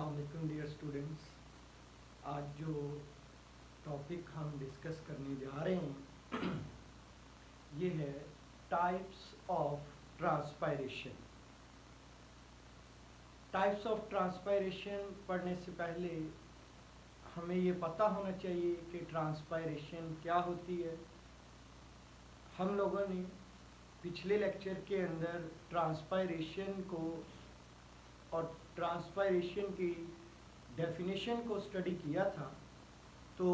अस्सलाम वालेकुम dear students. आज जो टॉपिक हम डिस्कस करने जा रहे हैं ये है types of transpiration. Types of transpiration पढ़ने से पहले हमें ये पता होना चाहिए कि ट्रांसपायरेशन क्या होती है। हम लोगों ने पिछले लेक्चर के अंदर ट्रांसपायरेशन को और ट्रांसपायरेशन की डेफिनेशन को स्टडी किया था, तो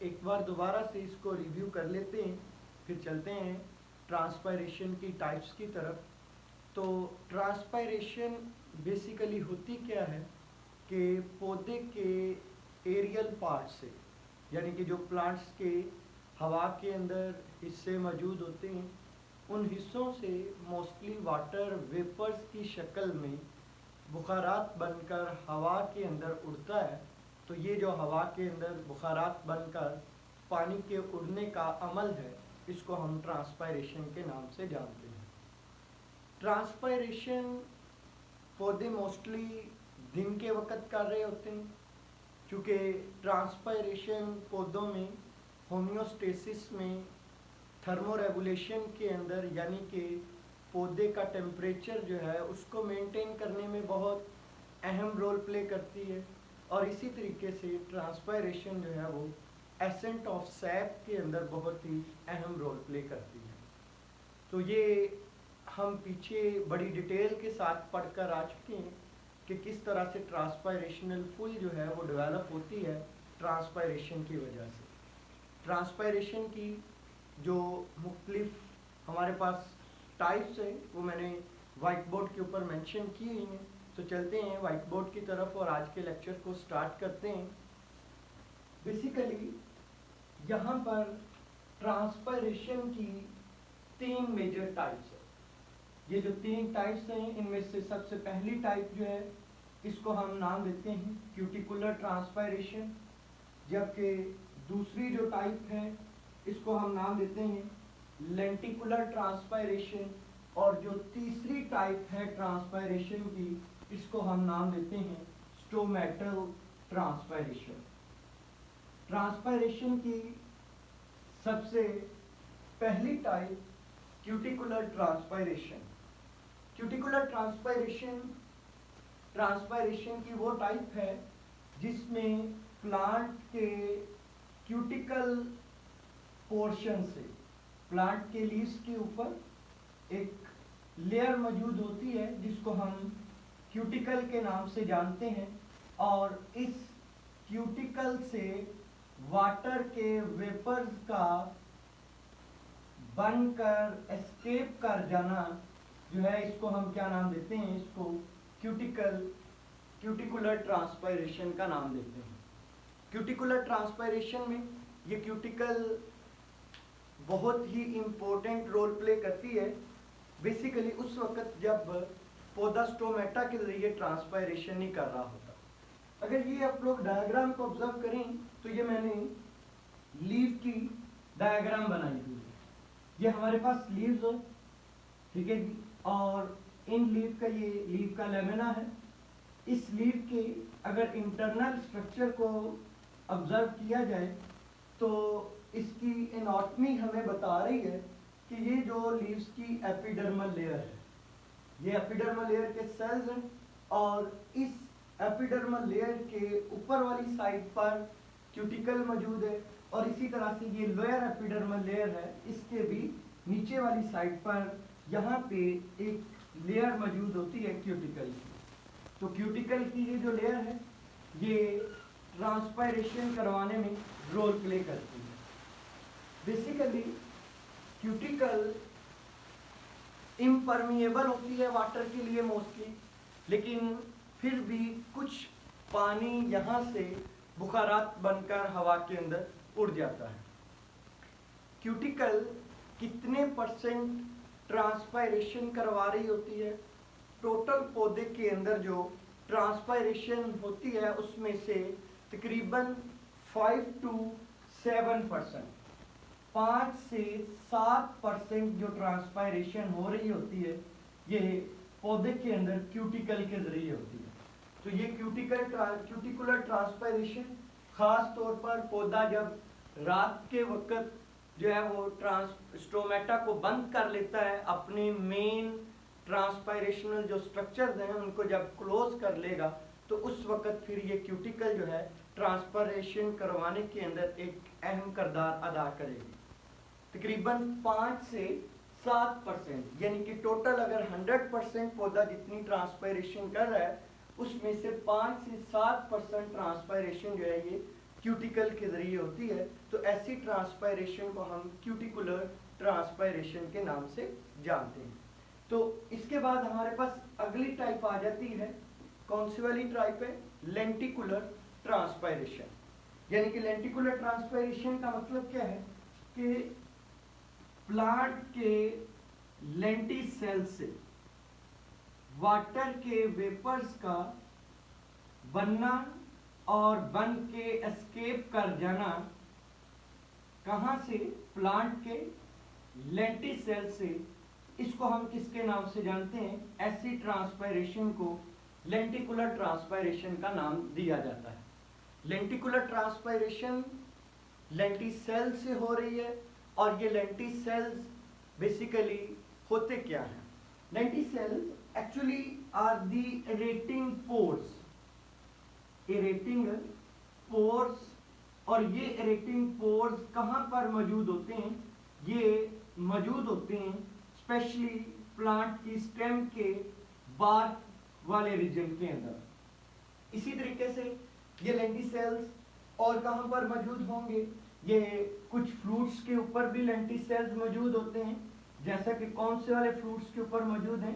एक बार दोबारा से इसको रिव्यू कर लेते हैं, फिर चलते हैं ट्रांसपायरेशन की टाइप्स की तरफ। तो ट्रांसपायरेशन बेसिकली होती क्या है कि पौधे के एरियल पार्ट से, यानी कि जो प्लांट्स के हवा के अंदर हिस्से मौजूद होते हैं, उन हिस्सों से मोस्टली वाटर वेपर्स की शक्ल में बुखारात बनकर हवा के अंदर उड़ता है। तो ये जो हवा के अंदर बुखारात बनकर पानी के उड़ने का अमल है, इसको हम ट्रांसपायरेशन के नाम से जानते हैं। ट्रांसपायरेशन पौधे मोस्टली दिन के वक्त कर रहे होते हैं, क्योंकि ट्रांसपायरेशन पौधों में होम्योस्टेसिस में, थर्मो रेगुलेशन के अंदर, यानी कि पौधे का टेम्परेचर जो है उसको मेंटेन करने में बहुत अहम रोल प्ले करती है। और इसी तरीके से ट्रांसपायरेशन जो है वो एसेंट ऑफ सैप के अंदर बहुत ही अहम रोल प्ले करती है। तो ये हम पीछे बड़ी डिटेल के साथ पढ़कर आ चुके हैं कि किस तरह से ट्रांसपायरेशनल फुल जो है वो डेवलप होती है ट्रांसपायरेशन की वजह से। ट्रांसपायरेशन की जो मुख्तलिफ हमारे पास टाइप्स हैं वो मैंने वाइट बोर्ड के ऊपर मेंशन की हुई हैं। तो चलते हैं वाइट बोर्ड की तरफ और आज के लेक्चर को स्टार्ट करते हैं। बेसिकली यहाँ पर ट्रांसपायरेशन की 3 मेजर टाइप्स है। ये जो 3 टाइप्स हैं, इनमें से सबसे पहली टाइप जो है इसको हम नाम देते हैं क्यूटिकुलर ट्रांसपायरेशन, जबकि दूसरी जो टाइप है इसको हम नाम देते हैं लेंटिकुलर ट्रांसपायरेशन, और जो तीसरी टाइप है ट्रांसपायरेशन की इसको हम नाम देते हैं स्टोमेटल ट्रांसपायरेशन। ट्रांसपायरेशन की सबसे पहली type cuticular transpiration. Cuticular transpiration की वो टाइप है जिसमें प्लांट के क्यूटिकल पोर्शन से, प्लांट के लीव्स के ऊपर एक लेयर मौजूद होती है जिसको हम क्यूटिकल के नाम से जानते हैं, और इस क्यूटिकल से वाटर के वेपर्स का बनकर एस्केप कर जाना जो है, इसको हम क्या नाम देते हैं, इसको क्यूटिकुलर ट्रांसपायरेशन का नाम देते हैं। क्यूटिकुलर ट्रांसपायरेशन में ये क्यूटिकल बहुत ही इम्पोर्टेंट रोल प्ले करती है। बेसिकली उस वक्त जब पौधा स्टोमेटा के जरिए ट्रांसपायरेशन नहीं कर रहा होता। अगर ये आप लोग डायग्राम को ऑब्जर्व करें तो ये मैंने लीव की डायग्राम बनाई हुई है। ये हमारे पास लीव्स हो, ठीक है जी, और इन लीव का ये लीव का लेमिना है। इस लीव के अगर इंटरनल स्ट्रक्चर को ऑब्जर्व किया जाए तो इसकी एनाटॉमी हमें बता रही है कि ये जो लीव्स की एपिडर्मल लेयर है, ये एपिडर्मल लेयर के सेल्स हैं, और इस एपिडर्मल लेयर के ऊपर वाली साइड पर क्यूटिकल मौजूद है, और इसी तरह से ये लोअर एपिडर्मल लेयर है, इसके भी नीचे वाली साइड पर यहाँ पे एक लेयर मौजूद होती है क्यूटिकल की। तो क्यूटिकल की ये जो लेयर है ये ट्रांसपायरेशन करवाने में रोल प्ले करती है। बेसिकली क्यूटिकल इम्परमिएबल होती है वाटर के लिए मोस्टली, लेकिन फिर भी कुछ पानी यहाँ से बुखारात बनकर हवा के अंदर उड़ जाता है। क्यूटिकल कितने % ट्रांसपायरेशन करवा रही होती है? टोटल पौधे के अंदर जो ट्रांसपायरेशन होती है उसमें से तकरीबन 5 to 7%, 5 से 7% जो ट्रांसपायरेशन हो रही होती है ये पौधे के अंदर क्यूटिकल के जरिए होती है। तो ये क्यूटिकुलर ट्रांसपायरेशन खास तौर पर पौधा जब रात के वक्त जो है वो स्टोमेटा को बंद कर लेता है, अपने मेन ट्रांसपायरेशनल जो स्ट्रक्चर्स हैं उनको जब क्लोज कर लेगा, तो उस वक्त फिर ये क्यूटिकल जो है ट्रांसपायरेशन करवाने के अंदर एक अहम किरदार अदा करेगी। तकरीबन 5 से 7%, यानी कि टोटल अगर 100% पौधा जितनी ट्रांसपायरेशन कर रहा है उसमें से 5 से 7% ट्रांसपायरेशन जो है ये क्यूटिकल के जरिए होती है। तो ऐसी ट्रांसपायरेशन को हम क्यूटिकुलर ट्रांसपायरेशन के नाम से जानते हैं। तो इसके बाद हमारे पास अगली टाइप आ जाती है, कौन सी वाली टाइप है? Lenticular transpiration. यानी कि लेंटिकुलर ट्रांसपायरेशन का मतलब क्या है कि प्लांट के लेंटिसेल से वाटर के वेपर्स का बनना और बन के एस्केप कर जाना, कहां से? प्लांट के लेंटिसेल से। इसको हम किसके नाम से जानते हैं? ऐसी ट्रांसपायरेशन को लेंटिकुलर ट्रांसपायरेशन का नाम दिया जाता है। लेंटिकुलर ट्रांसपायरेशन लेंटिसेल से हो रही है, और ये लेंटिसेल्स बेसिकली होते क्या हैं? Lenticels actually are the aerating pores, aerating pores. और ये एरेटिंग पोर्स कहाँ पर मौजूद होते हैं? ये मौजूद होते हैं स्पेशली प्लांट की स्टेम के बार्क वाले रीजन के अंदर। इसी तरीके से ये लेंटिसेल्स और कहाँ पर मौजूद होंगे? ये कुछ फ्रूट्स के ऊपर भी लेंटिसेल्स मौजूद होते हैं, जैसा कि कौन से वाले फ्रूट्स के ऊपर मौजूद हैं?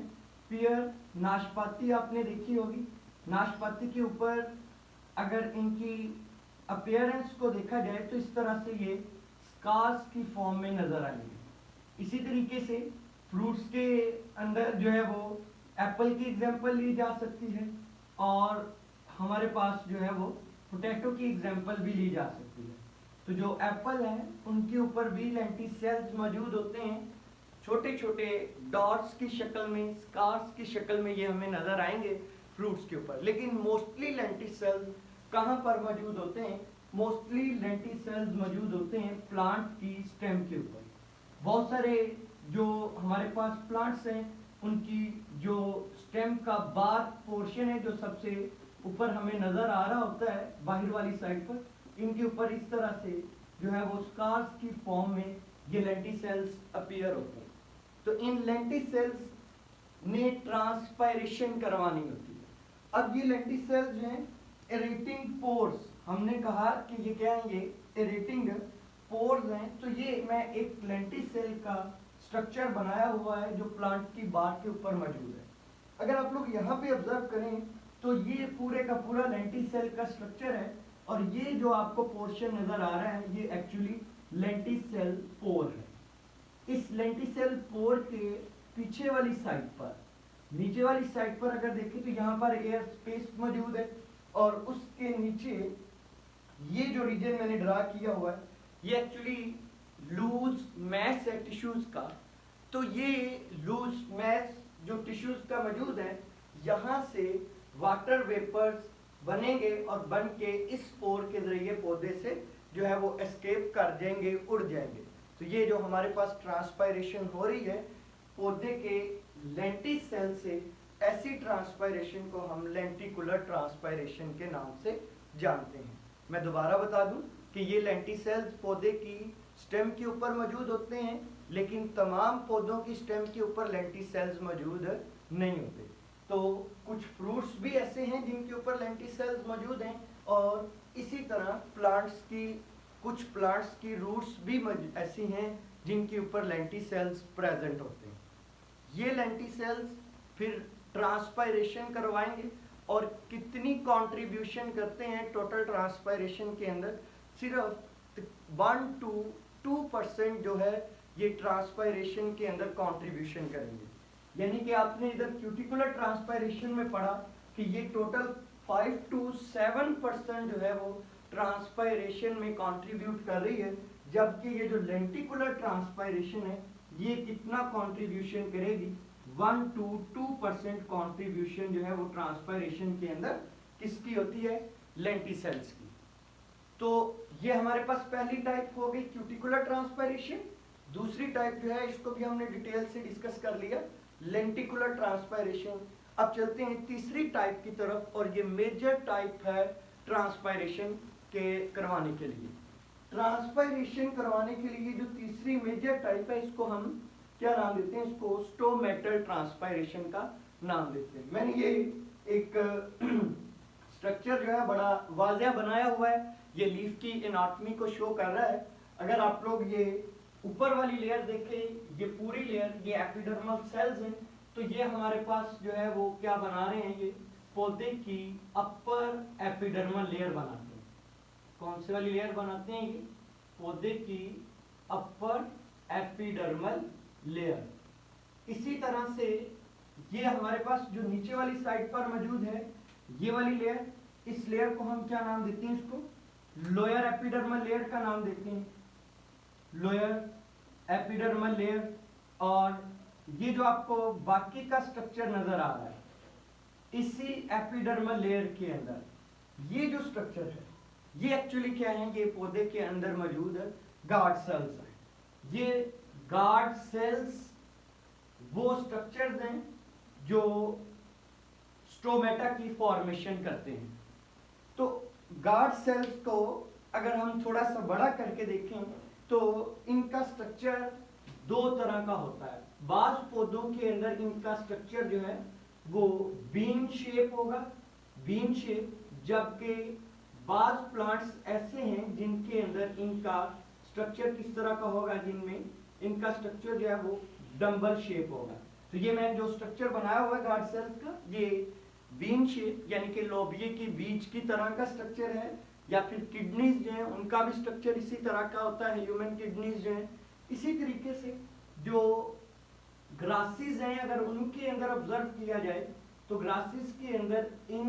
पियर, नाशपाती आपने देखी होगी। नाशपाती के ऊपर अगर इनकी अपीयरेंस को देखा जाए तो इस तरह से ये स्कार्स की फॉर्म में नजर आएंगे। इसी तरीके से फ्रूट्स के अंदर जो है वो एप्पल की एग्जांपल ली जा सकती है, और हमारे पास जो है वो पोटैटो की एग्जांपल भी ली जा सकती है। तो जो एप्पल है उनके ऊपर भी लेंटिसेल्स मौजूद होते हैं, छोटे छोटे डॉट्स की शक्ल में, स्कार्स की शक्ल में ये हमें नजर आएंगे फ्रूट्स के ऊपर। लेकिन मोस्टली लेंटिसेल्स कहाँ पर मौजूद होते हैं? मोस्टली लेंटिसेल्स मौजूद होते हैं प्लांट की स्टेम के ऊपर। बहुत सारे जो हमारे पास प्लांट्स हैं उनकी जो स्टेम का बार्क पोर्शन है जो सबसे ऊपर हमें नजर आ रहा होता है बाहर वाली साइड पर, इनके ऊपर इस तरह से जो है वो स्कार्स की फॉर्म में ये लेंटिसेल्स अपीयर होते हैं। तो इन लेंटिसेल्स ने ट्रांसपायरेशन करवानी होती है। अब ये लेंटिसेल्स जो हैं एरेटिंग पोर्स, हमने कहा कि ये क्या है? ये एरेटिंग पोर्स हैं। तो ये मैं एक लेंटिसेल का स्ट्रक्चर बनाया हुआ है जो प्लांट की बार्क के ऊपर मौजूद है। अगर आप लोग यहाँ पे ऑब्जर्व करें तो ये पूरे का पूरा लेंटिसेल का स्ट्रक्चर है, और ये जो आपको पोर्शन नजर आ रहा है ये एक्चुअली लेंटिसेल पोर है। इस लेंटिसेल पोर के पीछे वाली साइड पर, नीचे वाली साइड पर अगर देखें तो यहाँ पर एयर स्पेस मौजूद है, और उसके नीचे ये जो रीजन मैंने ड्रा किया हुआ है ये एक्चुअली लूज मैस है टिश्यूज का। तो ये लूज मैस जो टिश्यूज का मौजूद है, यहाँ से वाटर वेपर्स बनेंगे और बन के इस पोर के जरिए पौधे से जो है वो एस्केप कर जाएंगे, उड़ जाएंगे। तो ये जो हमारे पास ट्रांसपायरेशन हो रही है पौधे के लेंटिसेल से, ऐसी ट्रांसपायरेशन को हम लेंटिकुलर ट्रांसपायरेशन के नाम से जानते हैं। मैं दोबारा बता दूं कि ये लेंटिसेल्स पौधे की स्टेम के ऊपर मौजूद होते हैं, लेकिन तमाम पौधों की स्टेम के ऊपर लेंटिसेल्स मौजूद नहीं होते। तो कुछ फ्रूट्स भी ऐसे हैं जिनके ऊपर लेंटिसेल्स मौजूद हैं, और इसी तरह कुछ प्लांट्स की रूट्स भी ऐसी हैं जिनके ऊपर लेंटिसेल्स प्रेजेंट होते हैं। ये लेंटिसेल्स फिर ट्रांसपायरेशन करवाएंगे, और कितनी कंट्रीब्यूशन करते हैं टोटल ट्रांसपायरेशन के अंदर? सिर्फ 1 to 2% जो है ये ट्रांसपायरेशन के अंदर कंट्रीब्यूशन करेंगे। यानी कि आपने इधर क्यूटिकुलर ट्रांसपायरेशन में पढ़ा कि ये टोटल 5 to 7% जो है वो ट्रांसपायरेशन में कंट्रीब्यूट कर रही है, जबकि ये जो लेंटिकुलर ट्रांसपायरेशन है ये कितना कंट्रीब्यूशन करेगी? 1 to 2% कंट्रीब्यूशन जो है वो ट्रांसपायरेशन के अंदर किसकी होती है, लेंटिसेल्स की। तो ये हमारे पास पहली टाइप हो गई क्यूटिकुलर ट्रांसपायरेशन। दूसरी टाइप जो है इसको भी हमने डिटेल से डिस्कस कर लिया, लेंटिकुलर ट्रांसपायरेशन। अब चलते हैं तीसरी टाइप की तरफ, और ये मेजर टाइप है ट्रांसपायरेशन के करवाने के लिए। ट्रांसपायरेशन करवाने के लिए जो तीसरी मेजर टाइप है इसको हम क्या नाम देते हैं, इसको स्टोमेटल ट्रांसपायरेशन का नाम देते हैं। मैंने ये एक स्ट्रक्चर जो है बड़ा वाज़िया बनाया हुआ है, ये लीफ की एनाटॉमी को शो कर रहा है। अगर आप लोग ये ऊपर वाली लेयर देखें, ये पूरी लेयर, ये एपिडर्मल सेल्स हैं, तो ये हमारे पास जो है वो क्या बना रहे हैं, ये पौधे की अपर एपिडर्मल लेयर बनाते हैं। कौन सी वाली लेयर बनाते हैं, ये पौधे की अपर एपिडर्मल लेयर। इसी तरह से ये हमारे पास जो नीचे वाली साइड पर मौजूद है ये वाली लेयर, इस लेयर को हम क्या नाम देते हैं, इसको लोअर एपिडर्मल लेयर का नाम देते हैं, लोअर एपिडर्मल लेयर। और ये जो आपको बाकी का स्ट्रक्चर नजर आ रहा है, इसी एपिडर्मल लेयर के अंदर ये जो स्ट्रक्चर है ये एक्चुअली क्या है, ये पौधे के अंदर मौजूद गार्ड सेल्स हैं। ये गार्ड सेल्स वो स्ट्रक्चर्स हैं जो स्टोमेटा की फॉर्मेशन करते हैं। तो गार्ड सेल्स को अगर हम थोड़ा सा बड़ा करके देखें तो इनका स्ट्रक्चर दो तरह का होता है। बाज पौधों के अंदर इनका स्ट्रक्चर जो है वो बीन शेप होगा, बीन शेप, जबकि बाज प्लांट्स ऐसे हैं जिनके अंदर इनका स्ट्रक्चर किस तरह का होगा, जिनमें इनका स्ट्रक्चर जो है वो डंबल शेप होगा। तो ये मैंने जो स्ट्रक्चर बनाया हुआ है गार्ड सेल्स का, ये बीन शेप यानी कि लोबिये के बीज की तरह का स्ट्रक्चर है, या फिर किडनीज जो है उनका भी स्ट्रक्चर इसी तरह का होता है, ह्यूमन किडनीज जो है। इसी तरीके से जो ग्रासेस हैं अगर उनके अंदर ऑब्जर्व किया जाए तो ग्रासेस के अंदर इन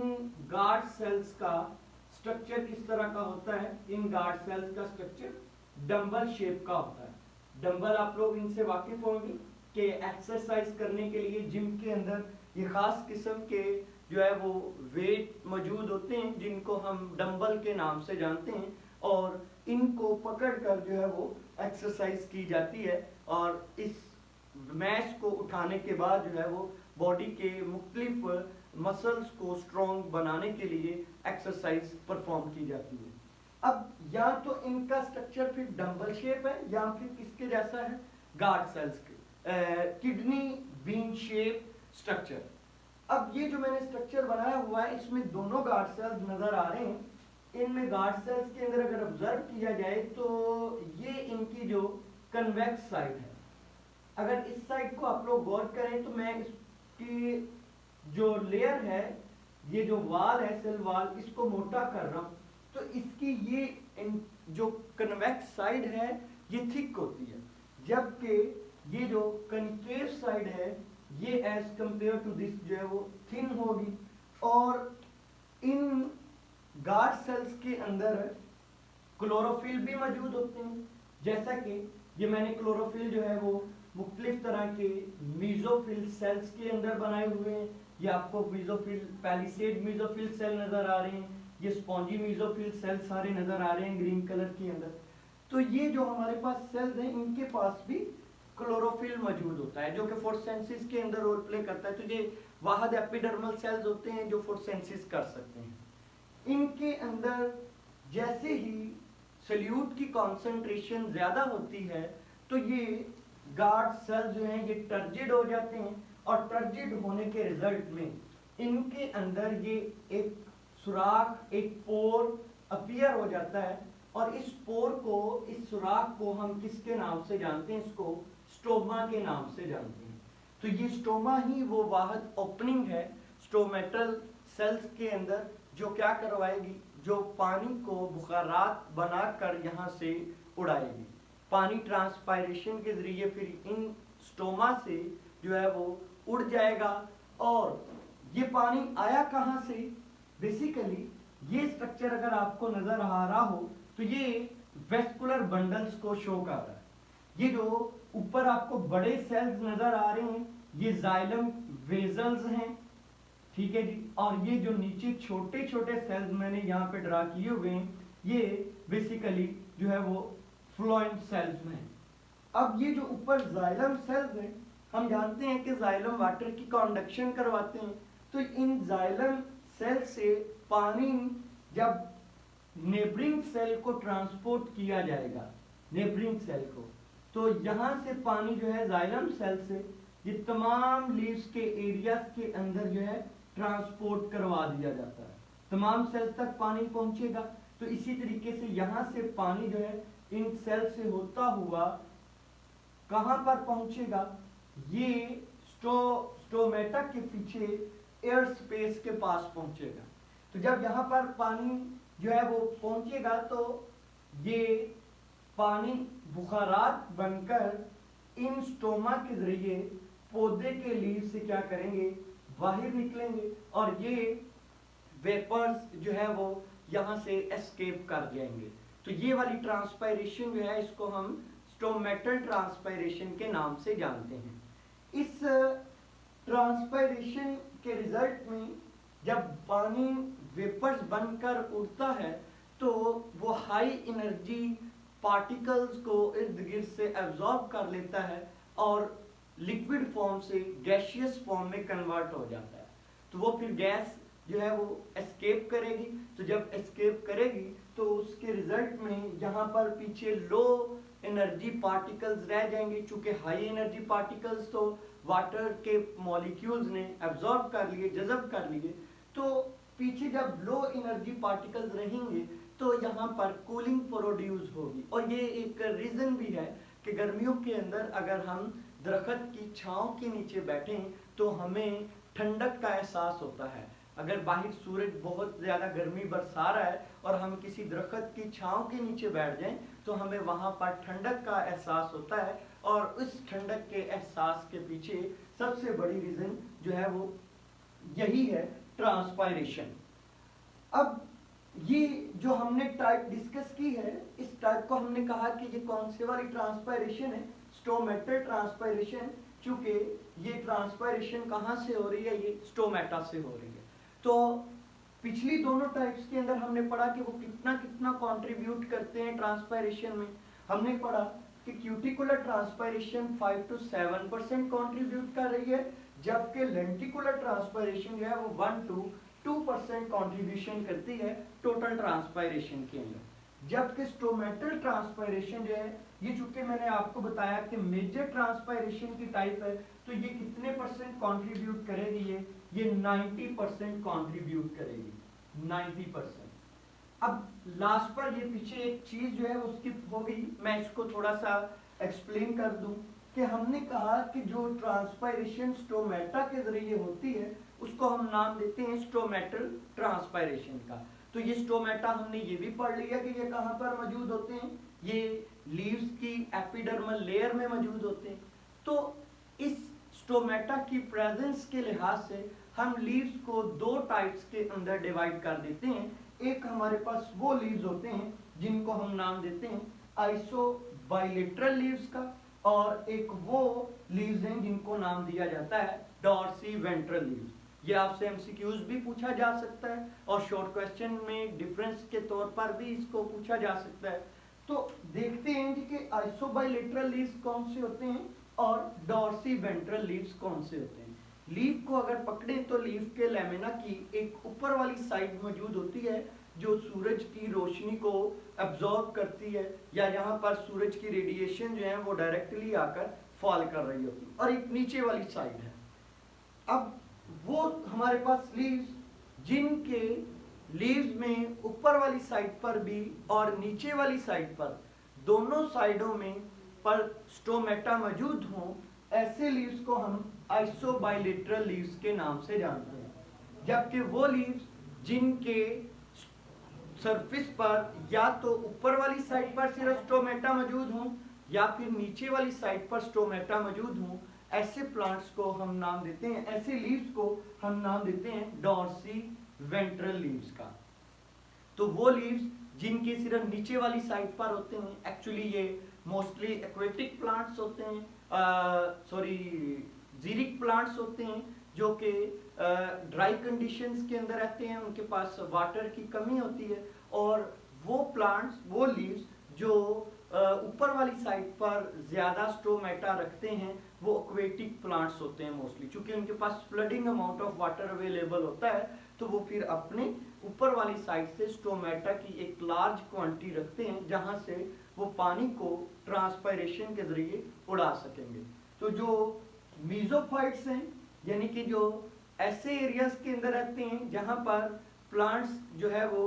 गार्ड सेल्स का स्ट्रक्चर किस तरह का होता है, इन गार्ड सेल्स का स्ट्रक्चर डंबल शेप का होता है। डंबल आप लोग इनसे वाकिफ होंगे कि एक्सरसाइज करने के लिए जिम के अंदर ये खास किस्म के जो है वो वेट मौजूद होते हैं जिनको हम डंबल के नाम से जानते हैं, और इनको पकड़कर जो है वो एक्सरसाइज की जाती है, और इस मैश को उठाने के बाद जो है वो बॉडी के मुख्तलिफ मसल्स को स्ट्रॉन्ग बनाने के लिए एक्सरसाइज परफॉर्म की जाती है। अब या तो इनका स्ट्रक्चर फिर डंबल शेप है या फिर किसके जैसा है, गार्ड सेल्स के, किडनी बीन शेप स्ट्रक्चर। अब ये जो मैंने स्ट्रक्चर बनाया हुआ है इसमें दोनों गार्ड सेल्स नजर आ रहे हैं। इनमें गार्ड सेल्स के अंदर अगर ऑब्जर्व किया जाए तो ये इनकी जो कन्वेक्स साइड है, अगर इस साइड को आप लोग गौर करें तो मैं इसकी जो लेयर है, ये जो वाल है सेल वाल, इसको मोटा कर रहा हूं, तो इसकी ये जो कन्वेक्स साइड है ये थिक होती है, जबकि ये जो कनकेव साइड है ये एज कंपेयर टू दिस जो है वो थिन होगी। और इन गार्ड सेल्स के अंदर क्लोरोफिल भी मौजूद होते हैं, जैसा कि ये मैंने क्लोरोफिल जो है वो मुख्तलिफ तरह के मीजोफिल सेल्स के अंदर बनाए हुए हैं। ये आपको मीजोफिल पैलिसेड मीजोफिल सेल नजर आ रहे हैं, ये स्पॉन्जी मीजोफिल सेल सारे नजर आ रहे हैं ग्रीन कलर के अंदर। तो ये जो हमारे पास सेल्स हैं इनके पास भी क्लोरोफिल मौजूद होता है जो कि फोटोसिंथेसिस के अंदर रोल प्ले करता है। तो ये वाहद एपिडर्मल सेल्स होते हैं जो फोटोसिंथेसिस कर सकते हैं। इनके अंदर जैसे ही सल्यूट की कॉन्सेंट्रेशन ज्यादा होती है तो ये गार्ड सेल जो हैं ये टर्जिड हो जाते हैं, और टर्जिड होने के रिजल्ट में इनके अंदर ये एक सुराख, एक पोर अपीयर हो जाता है, और इस पोर को, इस सुराख को हम किसके नाम से जानते हैं, इसको स्टोमा के नाम से जानते हैं। तो ये स्टोमा ही वो वाहद ओपनिंग है स्टोमेटल सेल्स के अंदर जो क्या करवाएगी, जो पानी को बुखारात बनाकर यहाँ से उड़ाएगी। पानी ट्रांसपायरेशन के जरिए फिर इन स्टोमा से जो है वो उड़ जाएगा। और ये पानी आया कहाँ से, बेसिकली ये स्ट्रक्चर अगर आपको नजर आ रहा हो तो ये वेस्कुलर बंडल्स को शो कर रहा है। ये जो ऊपर आपको बड़े सेल्स नजर आ रहे हैं ये जाइलम वेजल्स हैं, ठीक है जी। और ये जो नीचे छोटे छोटे सेल्स मैंने यहाँ पे ड्रा किए हुए हैं, ये बेसिकली जो है वो फ्लोएम सेल्स में है। अब ये जो ऊपर जाइलम सेल्स हैं, हम जानते हैं कि जाइलम वाटर की कंडक्शन करवाते हैं, तो इन जाइलम सेल से पानी जब नेबरिंग सेल को ट्रांसपोर्ट किया जाएगा, नेबरिंग सेल को, तो यहाँ से पानी जो है जाइलम सेल से ये तमाम लीव्स के एरिया के अंदर जो है ट्रांसपोर्ट करवा दिया जाता है, तमाम सेल तक पानी पहुंचेगा। तो इसी तरीके से यहाँ से पानी जो है इन सेल से होता हुआ कहां पर पहुंचेगा, ये स्टोमेटा के पीछे एयर स्पेस के पास पहुंचेगा। तो जब यहाँ पर पानी जो है वो पहुंचेगा तो ये पानी बुखारात बनकर इन स्टोमा के जरिए पौधे के लीव से क्या करेंगे, बाहर निकलेंगे, और ये वेपर्स जो है वो यहाँ से एस्केप कर जाएंगे। तो ये वाली ट्रांसपायरेशन जो है इसको हम स्टोमेटल ट्रांसपायरेशन के नाम से जानते हैं। इस ट्रांसपायरेशन के रिजल्ट में जब पानी वेपर्स बनकर उड़ता है तो वो हाई एनर्जी पार्टिकल्स को इर्द गिर्द से एब्जॉर्ब कर लेता है और लिक्विड फॉर्म से गैसियस फॉर्म में कन्वर्ट हो जाता है। तो वो फिर गैस जो है वो एस्केप करेगी। तो जब एस्केप करेगी तो उसके रिजल्ट में यहाँ पर पीछे लो एनर्जी पार्टिकल्स रह जाएंगे। चूंकि हाई एनर्जी पार्टिकल्स तो वाटर के मॉलिक्यूल्स ने एब्जॉर्ब कर लिए, जज़ब कर लिए, तो पीछे जब लो एनर्जी पार्टिकल्स रहेंगे तो यहाँ पर कूलिंग प्रोड्यूस होगी। और ये एक रीजन भी है कि गर्मियों के अंदर अगर हम दरख्त की छांव के नीचे बैठें तो हमें ठंडक का एहसास होता है। अगर बाहर सूरज बहुत ज़्यादा गर्मी बरसा रहा है और हम किसी दरख्त की छांव के नीचे बैठ जाएं तो हमें वहाँ पर ठंडक का एहसास होता है। और उस ठंडक के एहसास के पीछे सबसे बड़ी रीज़न जो है वो यही है, ट्रांसपायरेशन। अब ये जो हमने टाइप डिस्कस की है, इस टाइप को हमने कहा कि ये कौन से वाली ट्रांसपायरेशन है, स्टोमेटल ट्रांसपायरेशन। चूंकि ये ट्रांसपायरेशन कहाँ से हो रही है, ये स्टोमेटा से हो रही है। तो पिछली दोनों टाइप्स के अंदर हमने पढ़ा कि वो कितना कितना कंट्रीब्यूट करते हैं ट्रांसपायरेशन में। हमने पढ़ा कि क्यूटिकुलर ट्रांसपायरेशन 5 to 7% कंट्रीब्यूट कर रही है, जबकि लेंटिकुलर ट्रांसपायरेशन जो है वो 1 to 2% कंट्रीब्यूशन करती है टोटल ट्रांसपायरेशन के अंदर। जबकि स्टोमेटल ट्रांसपायरेशन जो है, ये चूंकि मैंने आपको बताया कि मेजर ट्रांसपायरेशन की टाइप है, तो ये कितने परसेंट कंट्रीब्यूट करेगी, ये 90% कंट्रीब्यूट करेगी, 90%। अब लास्ट पर ये पीछे एक चीज जो है वो स्किप हो गई, मैं इसको थोड़ा सा एक्सप्लेन कर दूं कि हमने कहा कि जो ट्रांसपायरेशन स्टोमेटा के जरिए होती है उसको हम नाम देते हैं स्टोमेटल ट्रांसपायरेशन का। तो ये स्टोमेटा हमने ये भी पढ़ लिया कि ये कहाँ पर मौजूद होते हैं, ये लीव्स की एपिडर्मल लेयर में मौजूद होते हैं। तो इस स्टोमेटा की प्रेजेंस के लिहाज से हम लीव्स को दो टाइप्स के अंदर डिवाइड कर देते हैं। एक हमारे पास वो लीव्स होते हैं जिनको हम नाम देते हैं आइसोबाइलेटरल लीव्स का, और एक वो लीव्स हैं जिनको नाम दिया जाता है डॉर्सी वेंट्रल लीव्स। ये आपसे एमसीक्यूज भी पूछा जा सकता है और शॉर्ट क्वेश्चन में डिफरेंस के तौर पर भी इसको पूछा जा सकता है। तो देखते हैं कि आइसोबाइलेटरल लीव्स कौन से होते हैं और डॉर्सी वेंट्रल लीव्स कौन से होते हैं। लीफ को अगर पकड़ें तो लीफ के लेमिना की एक ऊपर वाली साइड मौजूद होती है जो सूरज की रोशनी को एब्जॉर्ब करती है, या यहाँ पर सूरज की रेडिएशन जो है वो डायरेक्टली आकर फॉल कर रही होती है, और एक नीचे वाली साइड है। अब वो हमारे पास लीव्स जिनके लीव्स में ऊपर वाली साइड पर भी और नीचे वाली साइड पर दोनों साइडों में पर स्टोमेटा मौजूद हों, ऐसे लीव्स को हम आइसोबाइलेटरल लीव्स के नाम से जानते हैं। जबकि वो लीव्स जिनके सरफेस पर या तो ऊपर वाली साइड पर सिर्फ स्टोमेटा मौजूद हों या फिर नीचे वाली साइड पर स्टोमेटा मौजूद हों, ऐसे प्लांट्स को हम नाम देते हैं, ऐसे लीव्स को हम नाम देते हैं डॉर्सी वेंट्रल लीव्स का। तो वो लीव्स जिनके सिर्फ नीचे वाली साइड पर होते हैं, एक्चुअली ये मोस्टली एक्वेटिक प्लांट्स होते हैं, जीरिक प्लांट्स होते हैं जो कि ड्राई कंडीशंस के अंदर रहते हैं, उनके पास वाटर की कमी होती है, और वो प्लांट्स, वो लीव्स जो ऊपर वाली साइड पर ज़्यादा स्टोमेटा रखते हैं, वो एक्वेटिक प्लांट्स होते हैं मोस्टली। चूंकि उनके पास flooding amount of water available होता है, तो वो फिर अपने ऊपर वाली साइड से स्टोमेटा की एक लार्ज क्वांटिटी रखते हैं, जहां से वो पानी को ट्रांसपायरेशन के जरिए उड़ा सकेंगे। तो जो मीजोफाइट्स हैं, यानी कि जो ऐसे एरियाज के अंदर रहते हैं जहां पर प्लांट्स जो है वो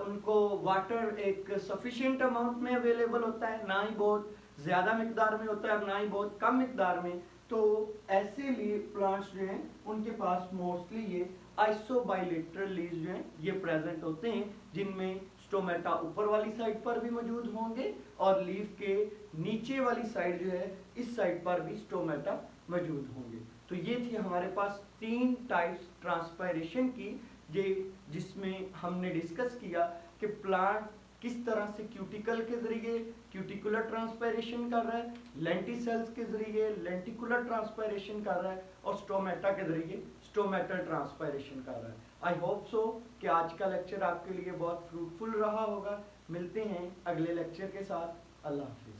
उनको वाटर एक सफिशिएंट अमाउंट में अवेलेबल होता है, ना ही बहुत ज़्यादा मिकदार में होता है और ना ही बहुत कम मिकदार में, तो ऐसे लिए प्लांट्स जो हैं उनके पास मोस्टली ये आइसोबाइलेटरल लीव्स जो हैं ये प्रेजेंट होते हैं, जिनमें स्टोमेटा ऊपर वाली साइड पर भी मौजूद होंगे और लीफ के नीचे वाली साइड जो है इस साइड पर भी स्टोमेटा मौजूद होंगे। तो ये थी हमारे पास 3 टाइप्स ट्रांसपायरेशन की, जिसमें हमने डिस्कस किया कि प्लांट किस तरह से क्यूटिकल के जरिए क्यूटिकुलर ट्रांसपायरेशन कर रहा है, लेंटिसेल्स के जरिए लेंटिकुलर ट्रांसपायरेशन कर रहा है, और स्टोमेटा के जरिए स्टोमेटल ट्रांसपायरेशन कर रहा है। आई होप सो कि आज का लेक्चर आपके लिए बहुत फ्रूटफुल रहा होगा। मिलते हैं अगले लेक्चर के साथ। अल्लाह हाफिज़।